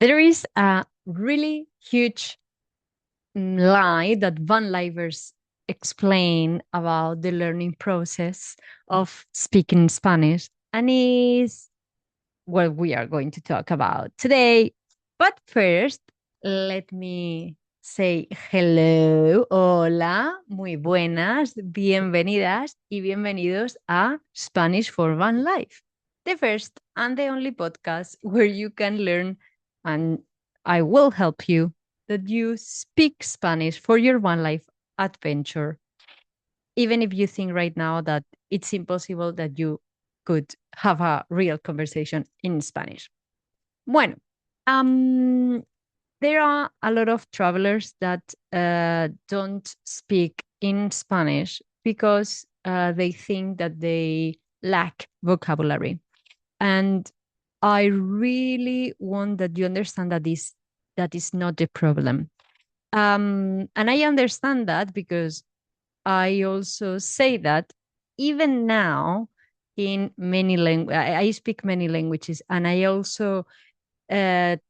There is a really huge lie that VanLifers explain about the learning process of speaking Spanish, and is what we are going to talk about today. But first, let me say hello, hola, muy buenas, bienvenidas y bienvenidos a Spanish for Van Life, the first and the only podcast where you can learn, and I will help you, that you speak Spanish for your Van Life adventure, even if you think right now that it's impossible that you could have a real conversation in Spanish. Bueno, um, there are a lot of travelers that don't speak in Spanish because they think that they lack vocabulary. And I really want that you understand that is not the problem. And I understand that because I also say that even now in many languages, I speak many languages, and I also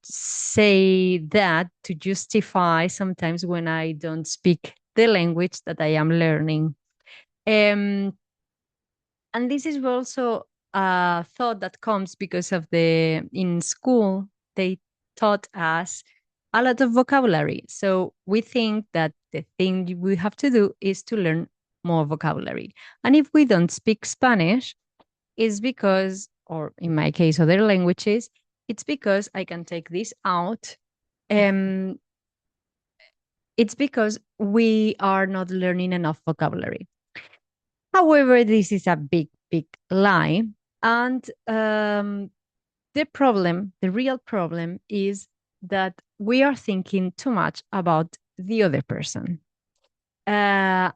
say that to justify sometimes when I don't speak the language that I am learning. Um, and this is also a thought that comes because of in school, they taught us a lot of vocabulary. So we think that the thing we have to do is to learn more vocabulary. And if we don't speak Spanish, is because, or in my case, other languages, it's because I can take this out. Um, it's because we are not learning enough vocabulary. However, this is a big, big lie. And the real problem is that we are thinking too much about the other person. Uh,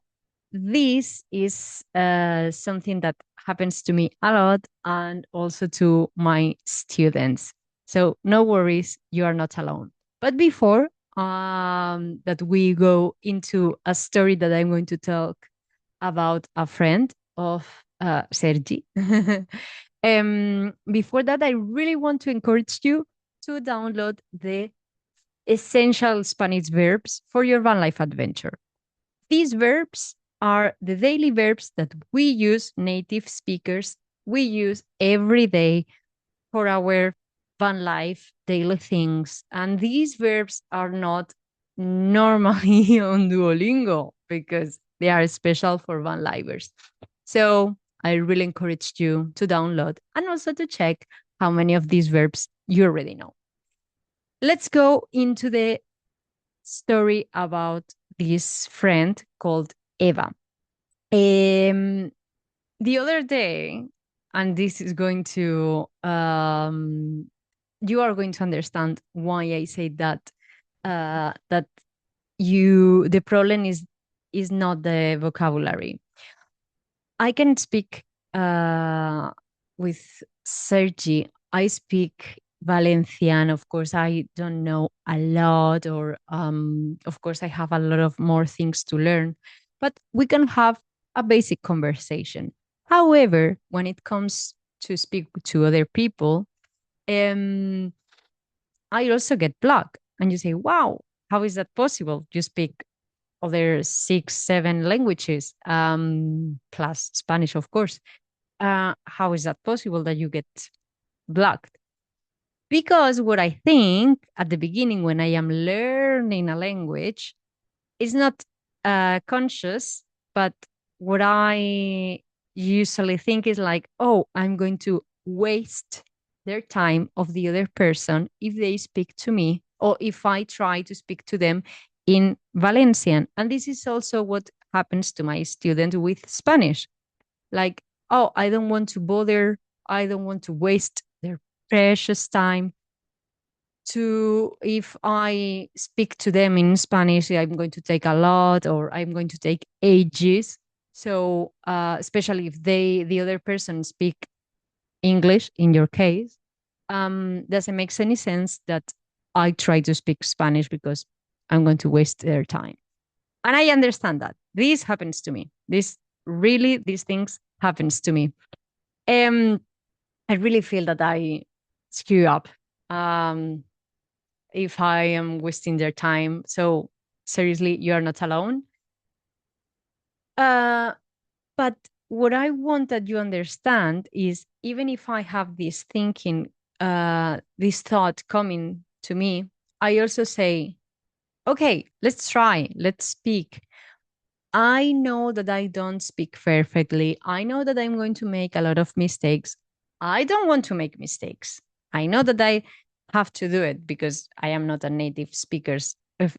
this is something that happens to me a lot and also to my students. So no worries, you are not alone. But before that we go into a story that I'm going to talk about a friend of Sergi. Before that, I really want to encourage you to download the essential Spanish verbs for your van life adventure. These verbs are the daily verbs that we use, native speakers, we use every day for our van life daily things. And these verbs are not normally on Duolingo because they are special for van lifers. So I really encourage you to download and also to check how many of these verbs you already know. Let's go into the story about this friend called Eva. Um, the other day, and this is going to, you are going to understand why I say that, that the problem is not the vocabulary. I can speak with Sergi. I speak Valencian. Of course, I don't know a lot, or of course, I have a lot of more things to learn, but we can have a basic conversation. However, when it comes to speak to other people, um, I also get blocked. And you say, wow, how is that possible? You speak other six, seven languages, plus Spanish, of course. How is that possible that you get blocked? Because what I think at the beginning when I am learning a language is not conscious, but what I usually think is like, oh, I'm going to waste their time of the other person if they speak to me or if I try to speak to them in Valencian. And this is also what happens to my student with Spanish. Like, oh, I don't want to bother, I don't want to waste their precious time to if I speak to them in Spanish, I'm going to take a lot or I'm going to take ages. So especially if the other person speak English in your case, doesn't make any sense that I try to speak Spanish because I'm going to waste their time. And I understand that. This happens to me. These things happens to me. Um I really feel that I screw up. Um if I am wasting their time. So seriously, you are not alone. Uh, but what I want that you understand is even if I have this thinking, this thought coming to me, I also say, okay, let's try, let's speak. I know that I don't speak perfectly. I know that I'm going to make a lot of mistakes. I don't want to make mistakes. I know that I have to do it because I am not a native speaker of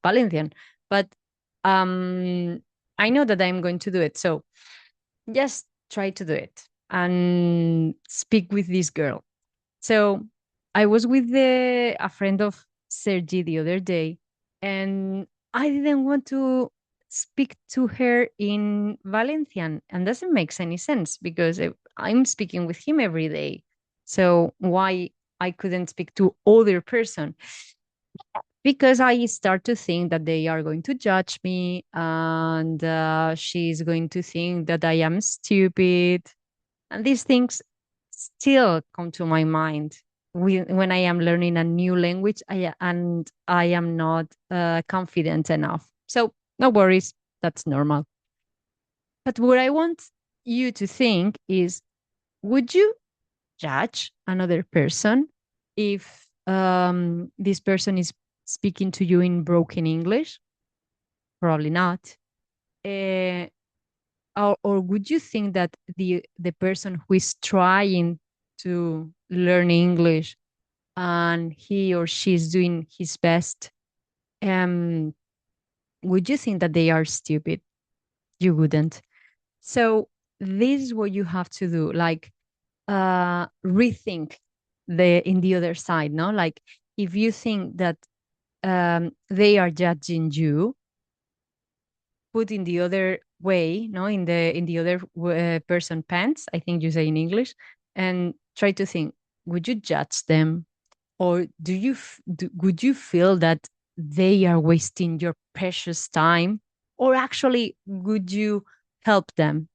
Valencian, but um, I know that I'm going to do it. So just try to do it and speak with this girl. So I was with a friend of Sergi the other day, and I didn't want to speak to her in Valencian, and doesn't make any sense because I'm speaking with him every day. So why I couldn't speak to other person? Because I start to think that they are going to judge me, and she's going to think that I am stupid, and these things still come to my mind when I am learning a new language and I am not confident enough. So, no worries, that's normal. But what I want you to think is, would you judge another person if this person is speaking to you in broken English? Probably not. Uh, or would you think that the person who is trying to learn English and he or she is doing his best, um, would you think that they are stupid? You wouldn't. So this is what you have to do, like rethink the in the other side, no? Like if you think that they are judging you, put in the other way, no, in the other person pants, I think you say in English, and try to think, would you judge them, or would you feel that they are wasting your precious time, or actually would you help them?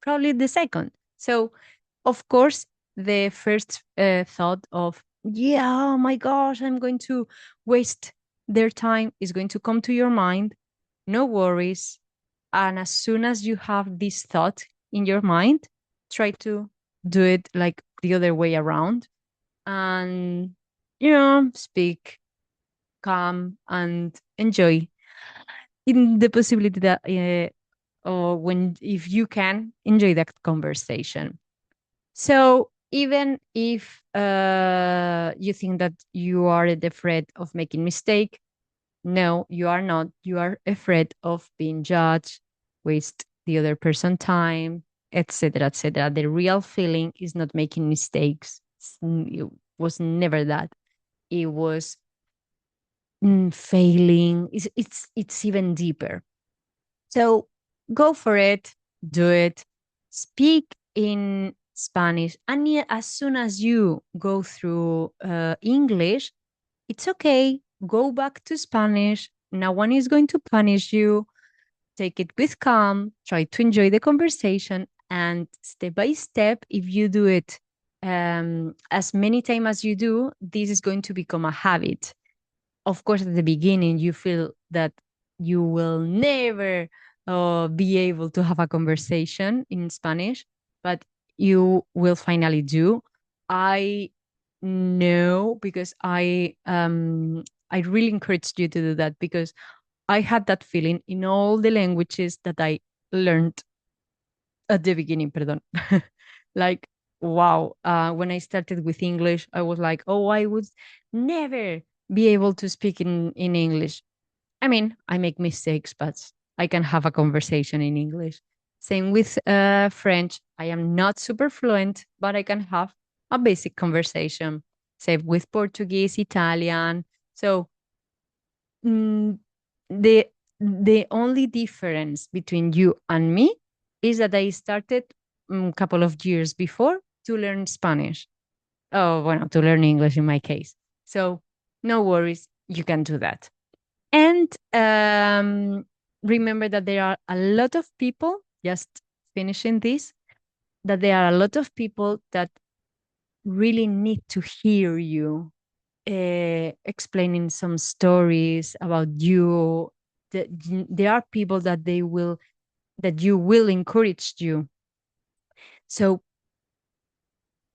Probably the second. So of course the first thought of, yeah, oh my gosh, I'm going to waste their time is going to come to your mind. No worries. And as soon as you have this thought in your mind, try to do it like the other way around, and, speak calm and enjoy in the possibility that, or when, if you can, enjoy that conversation. So even if you think that you are afraid of making mistake, no, you are not. You are afraid of being judged, waste the other person time, etc., etc. The real feeling is not making mistakes. It was never that. It was failing. It's even deeper. So go for it. Do it. Speak in Spanish, and as soon as you go through English, it's okay. Go back to Spanish. No one is going to punish you. Take it with calm. Try to enjoy the conversation. And step by step, if you do it as many times as you do, this is going to become a habit. Of course, at the beginning, you feel that you will never be able to have a conversation in Spanish, but you will finally do. I know because I really encourage you to do that because I had that feeling in all the languages that I learned at the beginning, perdón. Like, wow. When I started with English, I was like, oh, I would never be able to speak in English. I mean, I make mistakes, but I can have a conversation in English. Same with French. I am not super fluent, but I can have a basic conversation. Same with Portuguese, Italian. So mm, the the only difference between you and me is that I started a couple of years before to learn Spanish. Oh, well, to learn English in my case. So no worries, you can do that. And remember that there are a lot of people, just finishing this, that there are a lot of people that really need to hear you. explaining some stories about you. There are people that they will that you will encourage you. So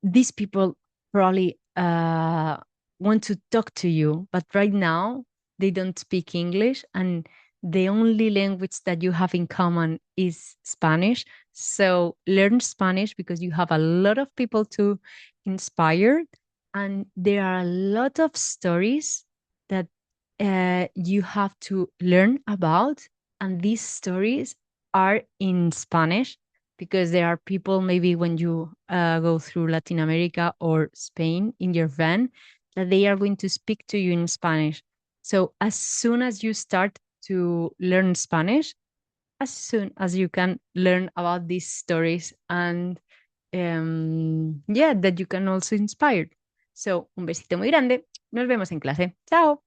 these people probably want to talk to you, but right now they don't speak English, and the only language that you have in common is Spanish. So learn Spanish because you have a lot of people to inspire, and there are a lot of stories that you have to learn about, and these stories are in Spanish because there are people maybe when you go through Latin America or Spain in your van that they are going to speak to you in Spanish. So as soon as you start to learn Spanish, as soon as you can learn about these stories and yeah, that you can also inspire. So un besito muy grande. Nos vemos en clase. Chao.